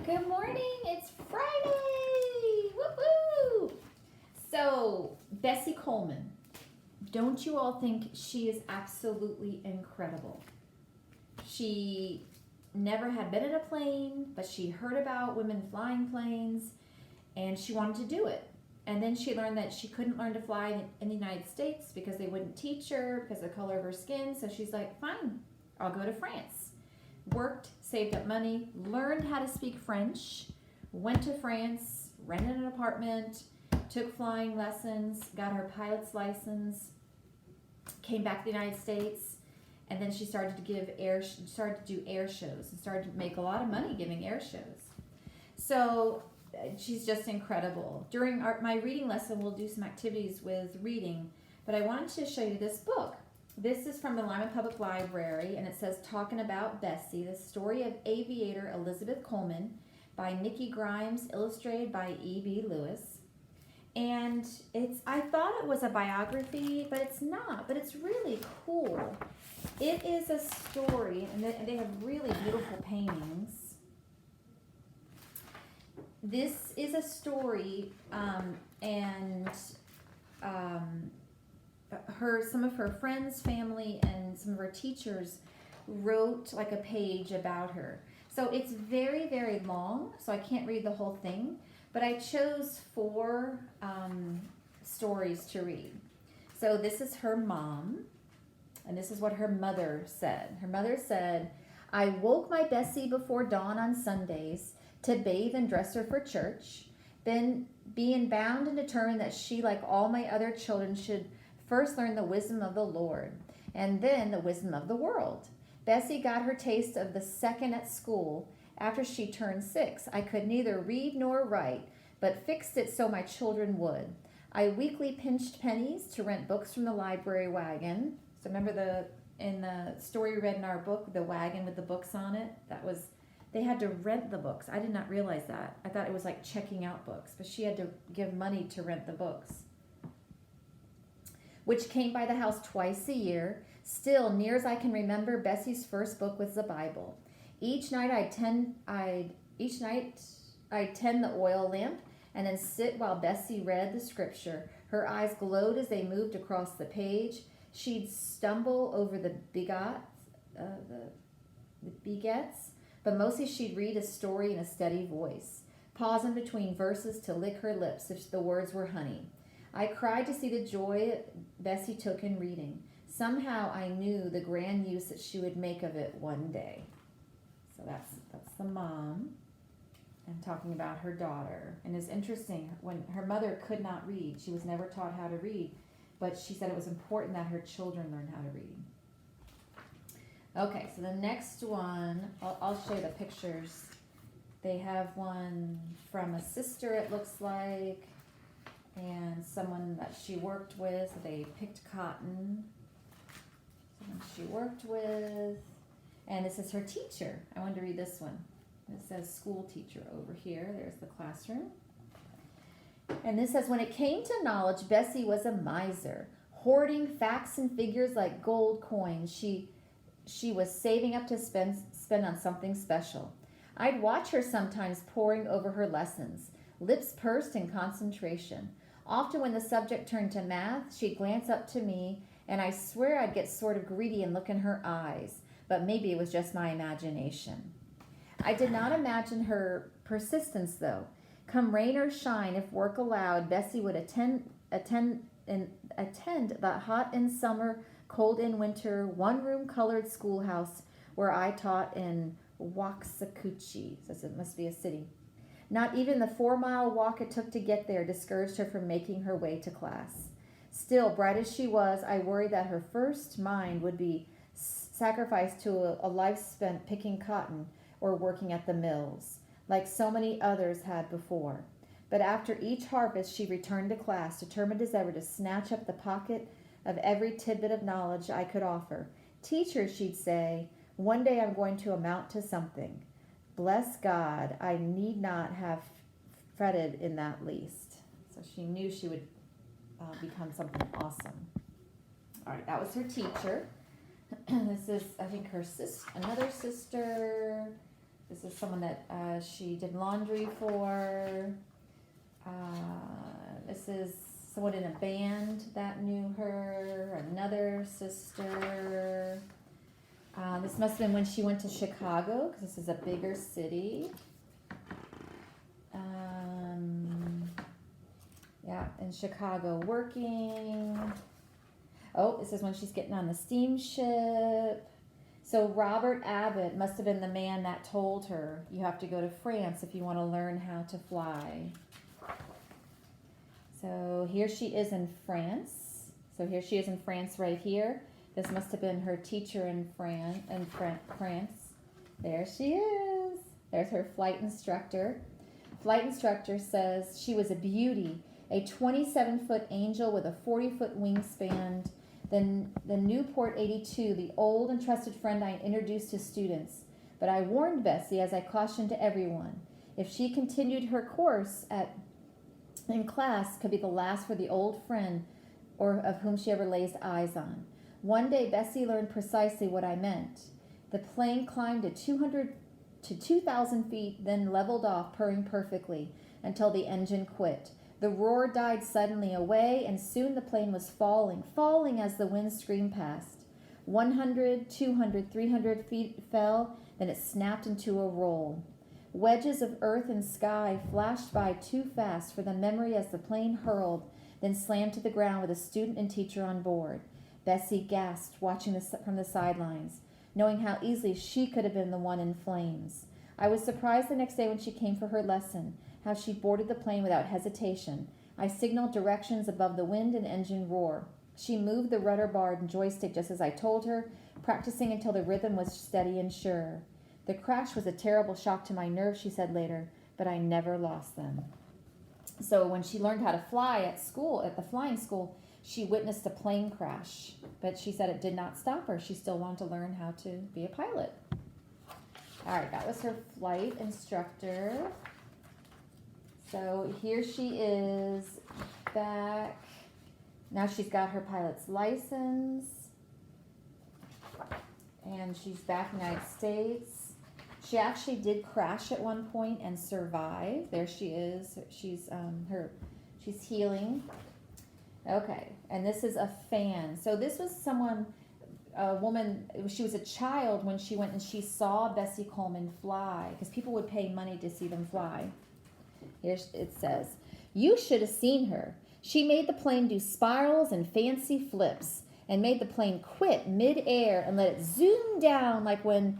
Good morning. It's Friday. Woo-hoo! So, Bessie Coleman, don't you all think she is absolutely incredible? She never had been in a plane, but she heard about women flying planes and she wanted to do it. And then she learned that she couldn't learn to fly in the United States because they wouldn't teach her because of the color of her skin. So she's like, fine, I'll go to France. Worked, saved up money, learned how to speak French, went to France, rented an apartment, took flying lessons, got her pilot's license, came back to the United States, and then she started to do air shows and started to make a lot of money giving air shows. So she's just incredible. During my reading lesson, we'll do some activities with reading, but I wanted to show you this book. This is from the Lima Public Library, and it says Talking About Bessie, the story of aviator Elizabeth Coleman by Nikki Grimes, illustrated by E.B. Lewis. And I thought it was a biography, but it's not, but it's really cool. It is a story, and they have really beautiful paintings. This is a story, some of her friends, family, and some of her teachers wrote like a page about her. So it's very, very long, so I can't read the whole thing, but I chose 4 stories to read. So this is her mom, and this is what her mother said. Her mother said, I woke my Bessie before dawn on Sundays to bathe and dress her for church, then being bound and determined that she, like all my other children, should first learn the wisdom of the Lord, and then the wisdom of the world. Bessie got her taste of the second at school after she turned 6. I could neither read nor write, but fixed it so my children would. I weekly pinched pennies to rent books from the library wagon. So remember in the story we read in our book, the wagon with the books on it? They had to rent the books. I did not realize that. I thought it was like checking out books, but she had to give money to rent the books, which came by the house twice a year. Still, near as I can remember, Bessie's first book was the Bible. Each night I'd tend the oil lamp and then sit while Bessie read the scripture. Her eyes glowed as they moved across the page. She'd stumble over the begets, but mostly she'd read a story in a steady voice, pausing between verses to lick her lips if the words were honey. I cried to see the joy Bessie took in reading. Somehow I knew the grand use that she would make of it one day. So that's the mom, and talking about her daughter. And it's interesting, when her mother could not read, she was never taught how to read, but she said it was important that her children learn how to read. Okay, so the next one, I'll show you the pictures. They have one from a sister, it looks like, and someone that she worked with. So they picked cotton. Someone she worked with. And this is her teacher. I wanted to read this one. It says school teacher over here. There's the classroom. And this says, when it came to knowledge, Bessie was a miser, hoarding facts and figures like gold coins. She was saving up to spend on something special. I'd watch her sometimes poring over her lessons, lips pursed in concentration. Often when the subject turned to math, she'd glance up to me, and I swear I'd get sort of greedy and look in her eyes, but maybe it was just my imagination. I did not imagine her persistence, though. Come rain or shine, if work allowed, Bessie would attend the hot in summer, cold in winter, one-room colored schoolhouse where I taught in Waxahachie. So it must be a city. Not even the 4-mile walk it took to get there discouraged her from making her way to class. Still, bright as she was, I worried that her first mind would be sacrificed to a life spent picking cotton or working at the mills, like so many others had before. But after each harvest, she returned to class, determined as ever to snatch up the pocket of every tidbit of knowledge I could offer. Teacher, she'd say, one day I'm going to amount to something. Bless God, I need not have fretted in that least. So she knew she would become something awesome. All right, that was her teacher. This is, I think, her sister, another sister. This is someone that she did laundry for. This is someone in a band that knew her. Another sister. This must have been when she went to Chicago, because this is a bigger city. Yeah, in Chicago working. Oh, this is when she's getting on the steamship. So Robert Abbott must have been the man that told her, you have to go to France if you want to learn how to fly. So here she is in France. So here she is in France right here. This must have been her teacher in France. There she is. There's her flight instructor. Flight instructor says she was a beauty, a 27-foot angel with a 40-foot wingspan. Then the Newport 82, the old and trusted friend I introduced to students. But I warned Bessie, as I cautioned to everyone, if she continued her course in class, could be the last for the old friend or of whom she ever lays eyes on. One day, Bessie learned precisely what I meant. The plane climbed to 2,000 feet, then leveled off, purring perfectly, until the engine quit. The roar died suddenly away, and soon the plane was falling as the wind screamed past. 100, 200, 300 feet fell, then it snapped into a roll. Wedges of earth and sky flashed by too fast for the memory as the plane hurled, then slammed to the ground with a student and teacher on board. Bessie gasped, watching from the sidelines, knowing how easily she could have been the one in flames. I was surprised the next day when she came for her lesson, how she boarded the plane without hesitation. I signaled directions above the wind and engine roar. She moved the rudder bar and joystick just as I told her, practicing until the rhythm was steady and sure. The crash was a terrible shock to my nerves, she said later, but I never lost them. So when she learned how to fly at school, at the flying school, she witnessed a plane crash, but she said it did not stop her. She still wanted to learn how to be a pilot. All right, that was her flight instructor. So here she is back. Now she's got her pilot's license, and she's back in the United States. She actually did crash at one point and survive. There she is. She's healing. Okay, and this is a fan. So this was a woman, she was a child when she went and she saw Bessie Coleman fly, because people would pay money to see them fly. Here it says, you should have seen her. She made the plane do spirals and fancy flips, and made the plane quit mid-air and let it zoom down like when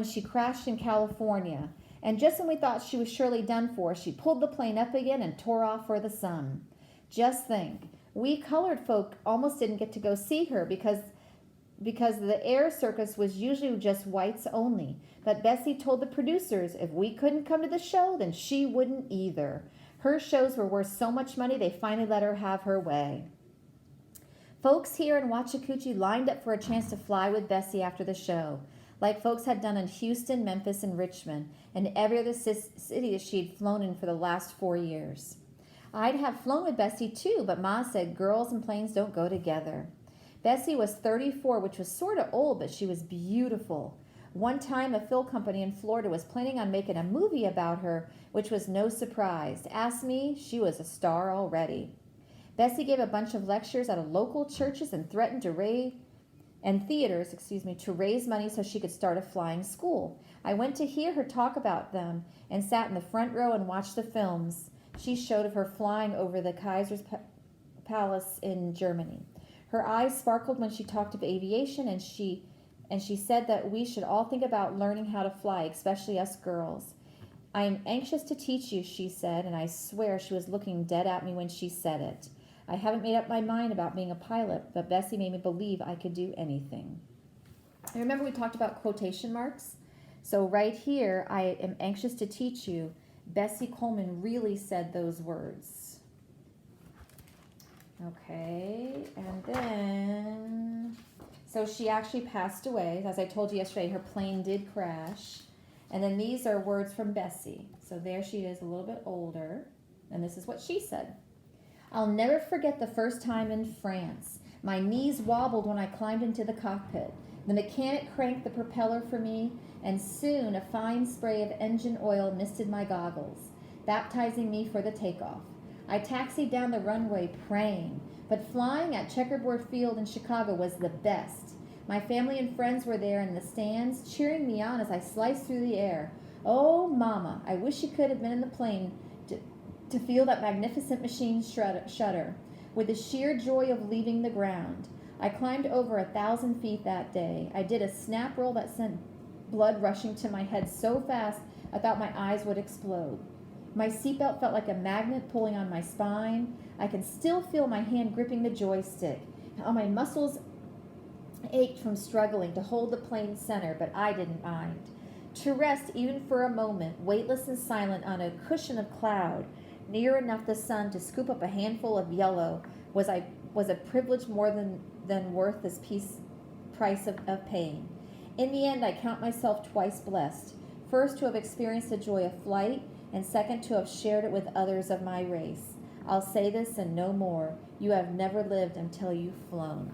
she crashed in California. And just when we thought she was surely done for, she pulled the plane up again and tore off for the sun. Just think, we colored folk almost didn't get to go see her because the air circus was usually just whites only. But Bessie told the producers if we couldn't come to the show, then she wouldn't either. Her shows were worth so much money, they finally let her have her way. Folks here in Wachacuchi lined up for a chance to fly with Bessie after the show, like folks had done in Houston, Memphis, and Richmond, and every other city that she'd flown in for the last 4 years. I'd have flown with Bessie too, but Ma said girls and planes don't go together. Bessie was 34, which was sort of old, but she was beautiful. One time, a film company in Florida was planning on making a movie about her, which was no surprise. Ask me, she was a star already. Bessie gave a bunch of lectures at local churches and threatened to raise money so she could start a flying school. I went to hear her talk about them and sat in the front row and watched the films she showed of her flying over the Kaiser's Palace in Germany. Her eyes sparkled when she talked of aviation, and she said that we should all think about learning how to fly, especially us girls. I am anxious to teach you, she said, and I swear she was looking dead at me when she said it. I haven't made up my mind about being a pilot, but Bessie made me believe I could do anything. I remember we talked about quotation marks. So right here, I am anxious to teach you. Bessie Coleman really said those words. Okay, and then, so she actually passed away. As I told you yesterday, her plane did crash. And then these are words from Bessie. So there she is, a little bit older. And this is what she said. I'll never forget the first time in France. My knees wobbled when I climbed into the cockpit. The mechanic cranked the propeller for me, and soon a fine spray of engine oil misted my goggles, baptizing me for the takeoff. I taxied down the runway praying, but flying at Checkerboard Field in Chicago was the best. My family and friends were there in the stands, cheering me on as I sliced through the air. Oh, Mama, I wish you could have been in the plane to feel that magnificent machine shudder, with the sheer joy of leaving the ground. I climbed over 1,000 feet that day. I did a snap roll that sent blood rushing to my head so fast I thought my eyes would explode. My seatbelt felt like a magnet pulling on my spine. I can still feel my hand gripping the joystick. How my muscles ached from struggling to hold the plane center, but I didn't mind. To rest even for a moment, weightless and silent on a cushion of cloud, near enough the sun to scoop up a handful of yellow, was a privilege more than worth this price of paying. In the end, I count myself twice blessed. First, to have experienced the joy of flight, and second, to have shared it with others of my race. I'll say this and no more. You have never lived until you've flown.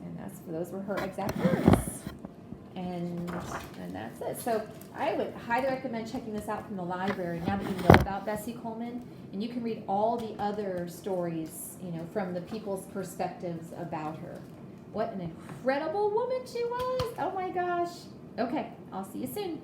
And those were her exact words. And that's it. So I would highly recommend checking this out from the library now that you know about Bessie Coleman, and you can read all the other stories, from the people's perspectives about her. What an incredible woman she was. Oh my gosh. Okay, I'll see you soon.